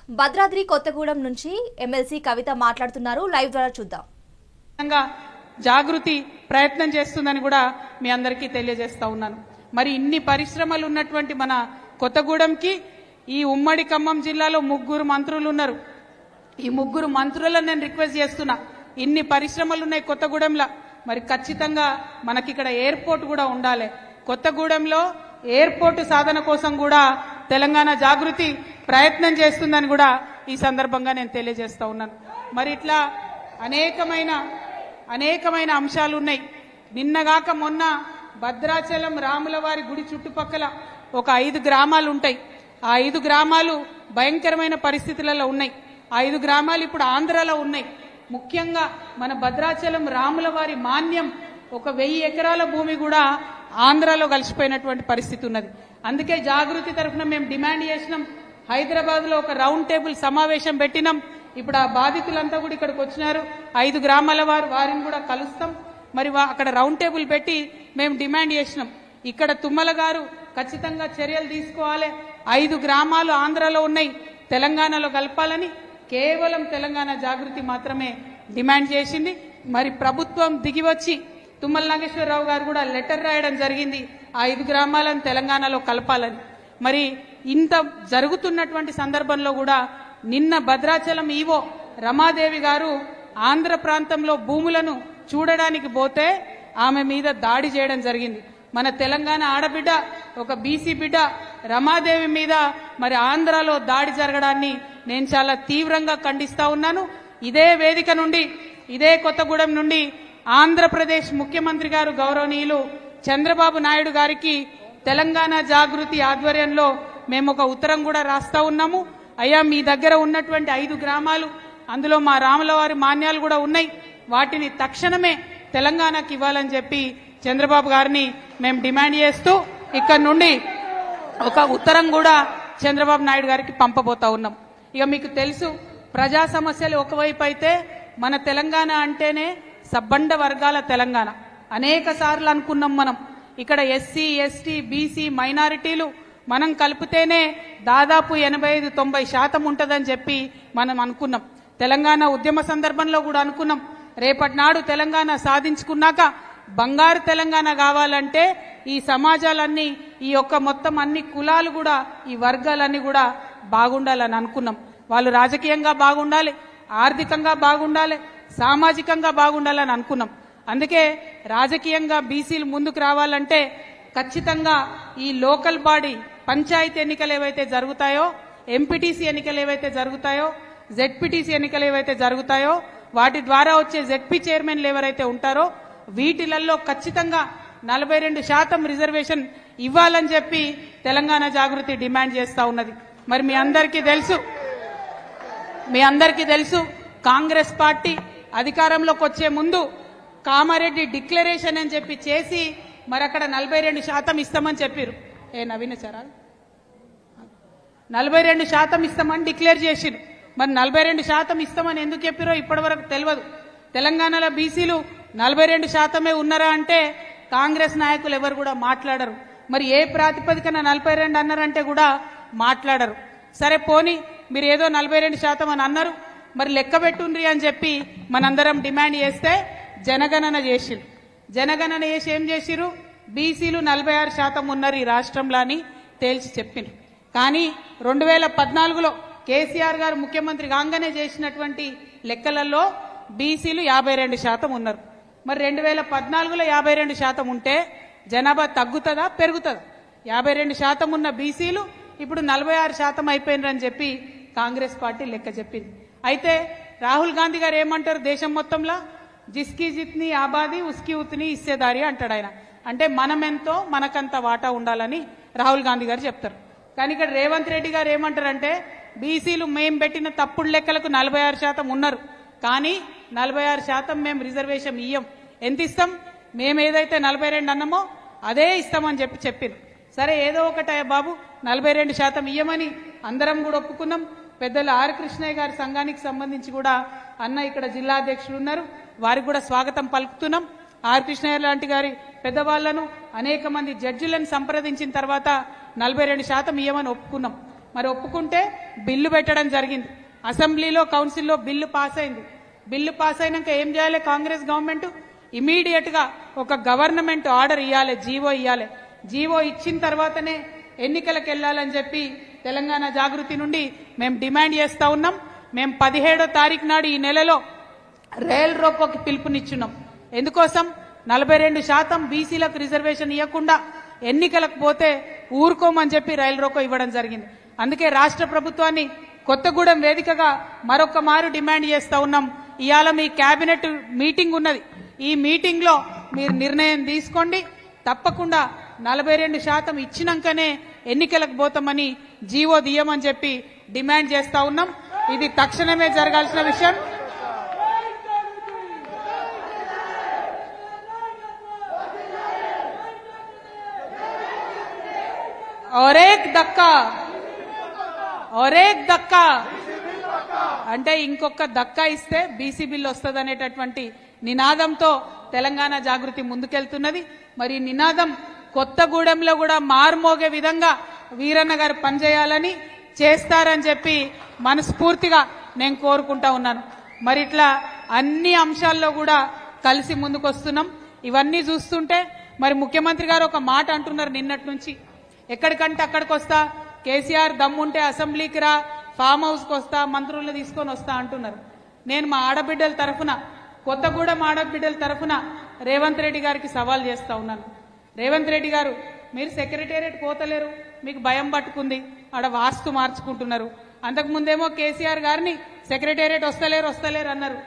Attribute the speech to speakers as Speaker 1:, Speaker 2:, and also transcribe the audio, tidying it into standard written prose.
Speaker 1: భద్రాద్రి కొత్తగూడెం నుంచి ఎమ్మెల్సీ కవిత మాట్లాడుతున్నారు. లైవ్ ద్వారా చూద్దాం.
Speaker 2: జాగృతి ప్రయత్నం చేస్తుందని కూడా మీ అందరికీ తెలియజేస్తా ఉన్నాను. మరి ఇన్ని పరిశ్రమలు ఉన్నటువంటి మన కొత్తగూడెంకి ఈ ఉమ్మడి ఖమ్మం జిల్లాలో 3 మంత్రులు ఉన్నారు. ఈ 3 మంత్రులను నేను రిక్వెస్ట్ చేస్తున్నా, ఇన్ని పరిశ్రమలు ఉన్నాయి కొత్తగూడెంలో, మరి ఖచ్చితంగా మనకి ఇక్కడ ఎయిర్పోర్ట్ కూడా ఉండాలి. కొత్తగూడెంలో ఎయిర్పోర్ట్ సాధన కోసం కూడా తెలంగాణ జాగృతి ప్రయత్నం చేస్తుందని కూడా ఈ సందర్భంగా నేను తెలియజేస్తా ఉన్నాను. మరి ఇట్లా అనేకమైన అంశాలు ఉన్నాయి. నిన్నగాక మొన్న భద్రాచలం రాములవారి గుడి చుట్టుపక్కల ఒక 5 గ్రామాలు ఉంటాయి. ఆ 5 గ్రామాలు భయంకరమైన పరిస్థితులలో ఉన్నాయి. ఆ 5 గ్రామాలు ఇప్పుడు ఆంధ్రాలో ఉన్నాయి. ముఖ్యంగా మన భద్రాచలం రాములవారి మాన్యం ఒక 1000 ఎకరాల భూమి కూడా ఆంధ్రాలో కలిసిపోయినటువంటి పరిస్థితి ఉన్నది. అందుకే జాగృతి తరఫున మేము డిమాండ్ చేసినాం. హైదరాబాద్ లో ఒక రౌండ్ టేబుల్ సమావేశం పెట్టినాం. ఇప్పుడు ఆ బాధితులంతా కూడా ఇక్కడికి వచ్చినారు. 5 గ్రామాల వారిని కూడా కలుస్తాం. మరి అక్కడ రౌండ్ టేబుల్ పెట్టి మేము డిమాండ్ చేసినాం. ఇక్కడ తుమ్మల గారు ఖచ్చితంగా చర్యలు తీసుకోవాలి. 5 గ్రామాలు ఆంధ్రాలో ఉన్నాయి, తెలంగాణలో కలపాలని కేవలం తెలంగాణ జాగృతి మాత్రమే డిమాండ్ చేసింది. మరి ప్రభుత్వం దిగివచ్చి తుమ్మల నాగేశ్వరరావు గారు కూడా లెటర్ రాయడం జరిగింది, 5 గ్రామాలను తెలంగాణలో కలపాలని. మరి ఇంత జరుగుతున్నటువంటి సందర్భంలో కూడా నిన్న భద్రాచలం ఈవో రమాదేవి గారు ఆంధ్ర ప్రాంతంలో భూములను చూడడానికి పోతే ఆమె మీద దాడి చేయడం జరిగింది. మన తెలంగాణ ఆడబిడ్డ, ఒక బీసీ బిడ్డ రమాదేవి మీద మరి ఆంధ్రాలో దాడి జరగడాన్ని నేను చాలా తీవ్రంగా ఖండిస్తా ఉన్నాను. ఇదే వేదిక నుండి, ఇదే కొత్తగూడెం నుండి ఆంధ్రప్రదేశ్ ముఖ్యమంత్రి గారు గౌరవనీయులు చంద్రబాబు నాయుడు గారికి తెలంగాణ జాగృతి ఆధ్వర్యంలో మేము ఒక ఉత్తరం కూడా రాస్తా ఉన్నాము. అయ్యా, మీ దగ్గర ఉన్నటువంటి 5 గ్రామాలు, అందులో మా రాములవారి మాన్యాలు కూడా ఉన్నాయి, వాటిని తక్షణమే తెలంగాణకి ఇవ్వాలని చెప్పి చంద్రబాబు గారిని మేము డిమాండ్ చేస్తూ ఇక్కడ నుండి ఒక ఉత్తరం కూడా చంద్రబాబు నాయుడు గారికి పంపబోతా ఉన్నాం. ఇక మీకు తెలుసు, ప్రజా సమస్యలు ఒకవైపు అయితే మన తెలంగాణ అంటేనే సబ్బండ వర్గాల తెలంగాణ. అనేక సార్లు అనుకున్నాం మనం, ఇక్కడ ఎస్సీ, ఎస్టీ, బీసీ, మైనారిటీలు మనం కలిపితేనే దాదాపు 85-90% ఉంటుందని చెప్పి మనం అనుకున్నాం. తెలంగాణ ఉద్యమ సందర్భంలో కూడా అనుకున్నాం, రేపటి నాడు తెలంగాణ సాధించుకున్నాక బంగారు తెలంగాణ కావాలంటే ఈ సమాజాలన్నీ, ఈ యొక్క మొత్తం అన్ని కులాలు కూడా, ఈ వర్గాలన్నీ కూడా బాగుండాలని అనుకున్నాం. వాళ్ళు రాజకీయంగా బాగుండాలి, ఆర్థికంగా బాగుండాలి, సామాజికంగా బాగుండాలని అనుకున్నాం. అందుకే రాజకీయంగా బీసీలు ముందుకు రావాలంటే ఖచ్చితంగా ఈ లోకల్ బాడీ పంచాయతీ ఎన్నికలు ఏవైతే జరుగుతాయో, ఎంపీటీసీ ఎన్నికలు ఏవైతే జరుగుతాయో, జెడ్పీటీసీ ఎన్నికలు ఏవైతే జరుగుతాయో, వాటి ద్వారా వచ్చే జెడ్పీ చైర్మన్లు ఎవరైతే ఉంటారో వీటిలలో ఖచ్చితంగా 42% రిజర్వేషన్ ఇవ్వాలని చెప్పి తెలంగాణ జాగృతి డిమాండ్ చేస్తా ఉన్నది. మరి మీ అందరికీ తెలుసు కాంగ్రెస్ పార్టీ అధికారంలోకి వచ్చే ముందు కామారెడ్డి డిక్లరేషన్ అని చెప్పి చేసి మరి అక్కడ 42% ఇస్తామని చెప్పారు. నవీనచారా 42% ఇస్తామని డిక్లేర్ చేసిరు. మరి 42% ఇస్తామని ఎందుకు చెప్పారో ఇప్పటి వరకు తెలియదు. తెలంగాణలో బీసీలు 42% ఉన్నారా అంటే కాంగ్రెస్ నాయకులు ఎవరు కూడా మాట్లాడరు. మరి ఏ ప్రాతిపదికన 42 అన్నారంటే కూడా మాట్లాడరు. సరే పోనీ, మీరు ఏదో 42% అని అన్నారు, మరి లెక్క పెట్టుండ్రి అని చెప్పి మనందరం డిమాండ్ చేస్తే జనగణన చేసిరు. జనగణన చేసి ఏం చేసిరు, బీసీలు 46% ఉన్నారు ఈ రాష్ట్రంలో అని తేల్చి చెప్పిండ్రు. కానీ 2014లో కేసీఆర్ గారు ముఖ్యమంత్రి కాగానే చేసినటువంటి లెక్కలలో బీసీలు 52% ఉన్నారు. మరి 2014లో 52% ఉంటే జనాభా తగ్గుతుందా పెరుగుతుందా? 52% ఉన్న బీసీలు ఇప్పుడు 46% అయిపోయినరని చెప్పి కాంగ్రెస్ పార్టీ లెక్క చెప్పింది. అయితే రాహుల్ గాంధీ గారు ఏమంటారు, దేశం మొత్తంలో జిస్కి జిత్ని ఆబాది ఉస్కి ఉత్ని ఇస్సేదారి అంటాడు ఆయన. అంటే మనమెంతో మనకంత వాటా ఉండాలని రాహుల్ గాంధీ గారు చెప్తారు. కానీ ఇక్కడ రేవంత్ రెడ్డి గారు ఏమంటారంటే బీసీలు మేము పెట్టిన తప్పుడు లెక్కలకు 46% ఉన్నారు, కానీ 46% మేము రిజర్వేషన్ ఇయ్యం. ఎంత ఇస్తాం? మేము ఏదైతే 42 అన్నామో అదే ఇస్తామని చెప్పింది. సరే ఏదో ఒకటే బాబు, 42% ఇయ్యమని అందరం కూడా ఒప్పుకున్నాం. పెద్దలు ఆర్ కృష్ణయ్య గారి సంఘానికి సంబంధించి కూడా అన్న ఇక్కడ జిల్లా అధ్యక్షులు ఉన్నారు, వారికి కూడా స్వాగతం పలుకుతున్నాం. ఆర్ కృష్ణయ్య లాంటి గారి పెద్దవాళ్లను అనేక మంది జడ్జిలను సంప్రదించిన తర్వాత 42% ఇయ్యమని ఒప్పుకున్నాం. మరి ఒప్పుకుంటే బిల్లు పెట్టడం జరిగింది. అసెంబ్లీలో కౌన్సిల్లో బిల్లు పాస్ అయింది. బిల్లు పాస్ అయినాక ఏం చేయాలి కాంగ్రెస్ గవర్నమెంట్? ఇమీడియట్ గా ఒక గవర్నమెంట్ ఆర్డర్ ఇవ్వాలి, జీవో ఇవ్వాలి. జీవో ఇచ్చిన తర్వాతనే ఎన్నికలకు వెళ్లాలని చెప్పి తెలంగాణ జాగృతి నుండి మేము డిమాండ్ చేస్తా ఉన్నాం. మేము 17వ తారీఖు నాడు ఈ నెలలో రైల్ రోకోకి పిలుపునిచ్చున్నాం. ఎందుకోసం? 42% బీసీలకు రిజర్వేషన్ ఇవ్వకుండా ఎన్నికలకు పోతే ఊరుకోమని చెప్పి రైల్ రోకో ఇవ్వడం జరిగింది. అందుకే రాష్ట్ర ప్రభుత్వాన్ని కొత్తగూడెం వేదికగా మరొక మారు డిమాండ్ చేస్తా ఉన్నాం. ఇవాళ మీ కేబినెట్ మీటింగ్ ఉన్నది. ఈ మీటింగ్ లో మీరు నిర్ణయం తీసుకోండి. తప్పకుండా 42% ఇచ్చినాకనే ఎన్నికలకు పోతామని జీవో దియమని చెప్పి డిమాండ్ చేస్తా ఉన్నాం. ఇది తక్షణమే జరగాల్సిన విషయం. ఒరేక్ దక్కా అంటే ఇంకొక దక్కా ఇస్తే బీసీ బిల్ వస్తుంది అనేటటువంటి నినాదంతో తెలంగాణ జాగృతి ముందుకెళ్తున్నది. మరి నినాదం కొత్తగూడెంలో కూడా మారుమోగే విధంగా వీరన్న గారు పనిచేయాలని చేస్తారని చెప్పి మనస్ఫూర్తిగా నేను కోరుకుంటా ఉన్నాను. మరి ఇట్లా అన్ని అంశాల్లో కూడా కలిసి ముందుకొస్తున్నాం. ఇవన్నీ చూస్తుంటే మరి ముఖ్యమంత్రి గారు ఒక మాట అంటున్నారు నిన్నటి నుంచి, ఎక్కడికంటే అక్కడికి వస్తా, కేసీఆర్ దమ్ముంటే అసెంబ్లీకి రా, ఫామ్ హౌస్కి వస్తా, మంత్రులను తీసుకొని వస్తా అంటున్నారు. నేను మా ఆడబిడ్డల తరఫున, కొత్తగూడెం ఆడబిడ్డల తరఫున రేవంత్ రెడ్డి గారికి సవాల్ చేస్తా ఉన్నాను. రేవంత్ రెడ్డి గారు, మీరు సెక్రటేరియట్ పోతలేరు, మీకు భయం పట్టుకుంది, ఆడ వాస్తు మార్చుకుంటున్నారు. అంతకుముందేమో కేసీఆర్ గారిని సెక్రటేరియట్ వస్తలేరు అన్నారు.